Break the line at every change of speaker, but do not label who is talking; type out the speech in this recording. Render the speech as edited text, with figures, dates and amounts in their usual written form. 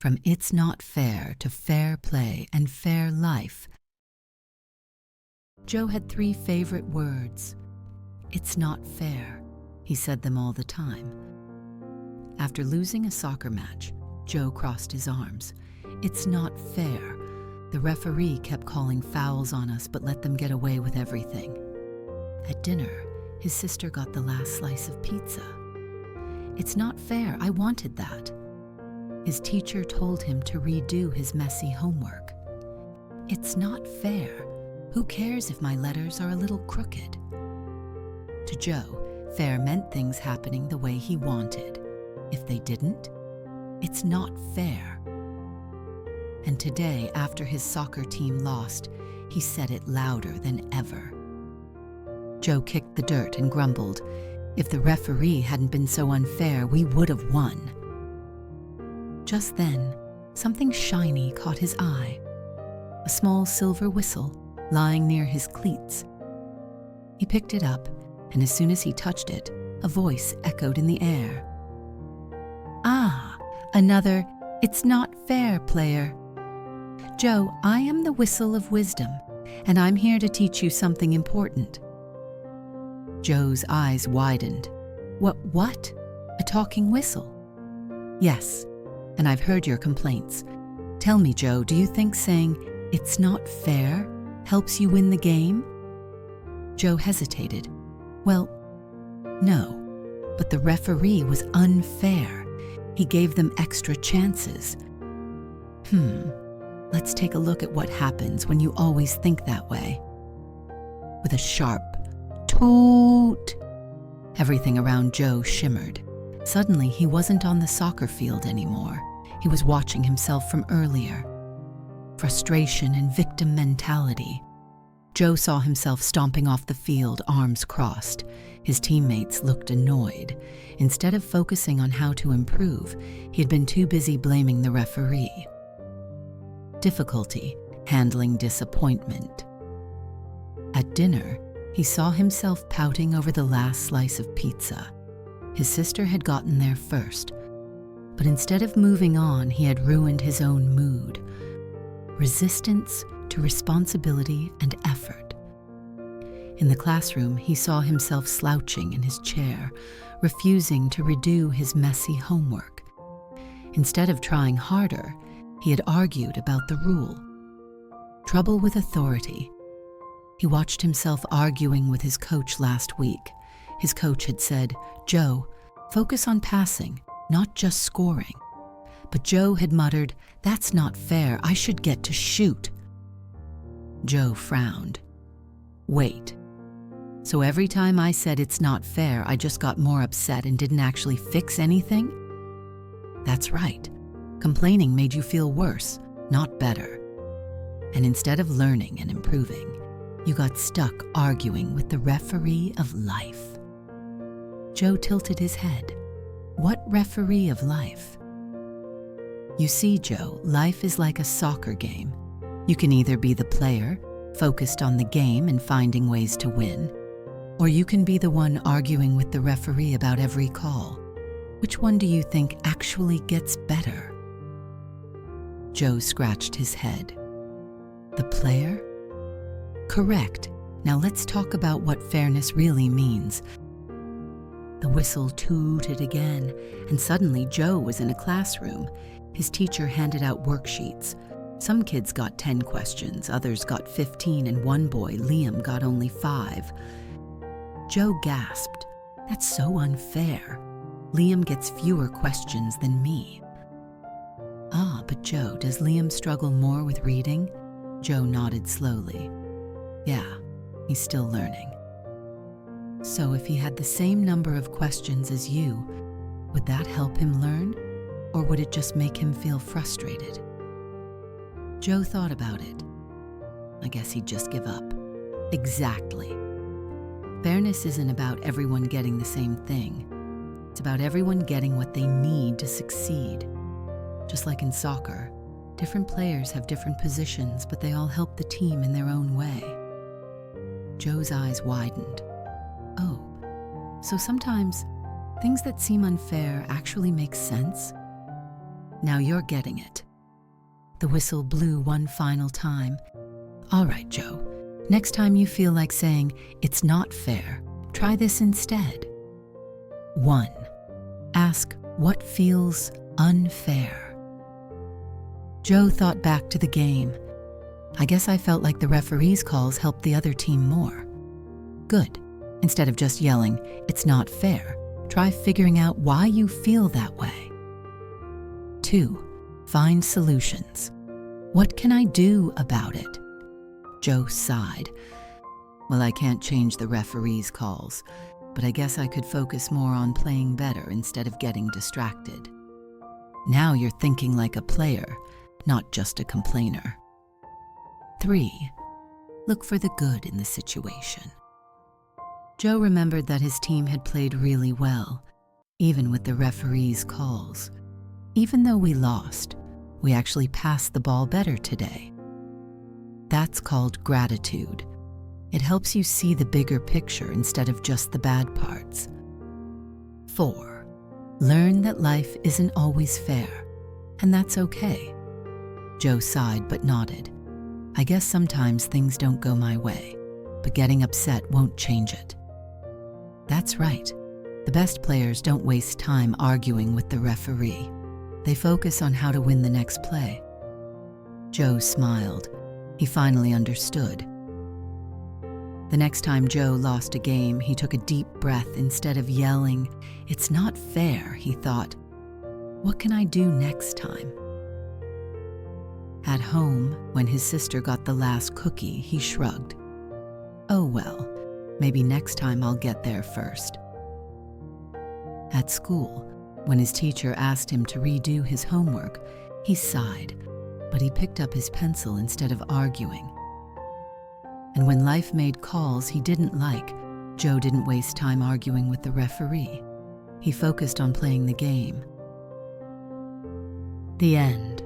From It's Not Fair to Fair Play and Fair Life. Joe had 3 favorite words. It's not fair. He said them all the time. After losing a soccer match, Joe crossed his arms. It's not fair. The referee kept calling fouls on us but let them get away with everything. At dinner, his sister got the last slice of pizza. It's not fair. I wanted that. His teacher told him to redo his messy homework. It's not fair. Who cares if my letters are a little crooked? To Joe, fair meant things happening the way he wanted. If they didn't, it's not fair. And today, after his soccer team lost, he said it louder than ever. Joe kicked the dirt and grumbled, "If the referee hadn't been so unfair, we would have won." Just then, something shiny caught his eye. A small silver whistle lying near his cleats. He picked it up, and as soon as he touched it, a voice echoed in the air. "Ah, another It's Not Fair player. Joe, I am the Whistle of Wisdom, and I'm here to teach you something important." Joe's eyes widened. What? A talking whistle? Yes, and I've heard your complaints. Tell me, Joe, do you think saying, "It's not fair," helps you win the game? Joe hesitated. Well, no, but the referee was unfair. He gave them extra chances. Let's take a look at what happens when you always think that way. With a sharp toot, everything around Joe shimmered. Suddenly, he wasn't on the soccer field anymore. He was watching himself from earlier. Frustration and victim mentality. Joe saw himself stomping off the field, arms crossed. His teammates looked annoyed. Instead of focusing on how to improve, he had been too busy blaming the referee. Difficulty handling disappointment. At dinner, he saw himself pouting over the last slice of pizza. His sister had gotten there first, but instead of moving on, he had ruined his own mood. Resistance to responsibility and effort. In the classroom, he saw himself slouching in his chair, refusing to redo his messy homework. Instead of trying harder, he had argued about the rule. Trouble with authority. He watched himself arguing with his coach last week. His coach had said, "Joe, focus on passing, not just scoring." But Joe had muttered, "That's not fair, I should get to shoot." Joe frowned. Wait, so every time I said it's not fair, I just got more upset and didn't actually fix anything? That's right. Complaining made you feel worse, not better. And instead of learning and improving, you got stuck arguing with the referee of life. Joe tilted his head. What referee of life? You see, Joe, life is like a soccer game. You can either be the player, focused on the game and finding ways to win, or you can be the one arguing with the referee about every call. Which one do you think actually gets better? Joe scratched his head. The player? Correct. Now let's talk about what fairness really means. The whistle tooted again, and suddenly Joe was in a classroom. His teacher handed out worksheets. Some kids got 10 questions, others got 15, and one boy, Liam, got only 5. Joe gasped. That's so unfair. Liam gets fewer questions than me. Ah, but Joe, does Liam struggle more with reading? Joe nodded slowly. Yeah, he's still learning. So if he had the same number of questions as you, would that help him learn? Or would it just make him feel frustrated? Joe thought about it. I guess he'd just give up. Exactly. Fairness isn't about everyone getting the same thing. It's about everyone getting what they need to succeed. Just like in soccer, different players have different positions, but they all help the team in their own way. Joe's eyes widened. Oh, so sometimes things that seem unfair actually make sense? Now you're getting it." The whistle blew one final time. "All right, Joe. Next time you feel like saying, 'It's not fair,' try this instead." 1. Ask what feels unfair. Joe thought back to the game. "I guess I felt like the referee's calls helped the other team more." Good. Instead of just yelling, "It's not fair," try figuring out why you feel that way. 2. Find solutions. What can I do about it? Joe sighed. "Well, I can't change the referee's calls, but I guess I could focus more on playing better instead of getting distracted." Now you're thinking like a player, not just a complainer. 3. Look for the good in the situation. Joe remembered that his team had played really well, even with the referee's calls. "Even though we lost, we actually passed the ball better today." That's called gratitude. It helps you see the bigger picture instead of just the bad parts. 4. Learn that life isn't always fair, and that's okay. Joe sighed but nodded. "I guess sometimes things don't go my way, but getting upset won't change it." That's right. The best players don't waste time arguing with the referee. They focus on how to win the next play. Joe smiled. He finally understood. The next time Joe lost a game, he took a deep breath. Instead of yelling, "It's not fair," he thought, "What can I do next time?" At home, when his sister got the last cookie, he shrugged. "Oh well, maybe next time I'll get there first." At school, when his teacher asked him to redo his homework, he sighed, but he picked up his pencil instead of arguing. And when life made calls he didn't like, Joe didn't waste time arguing with the referee. He focused on playing the game. The end.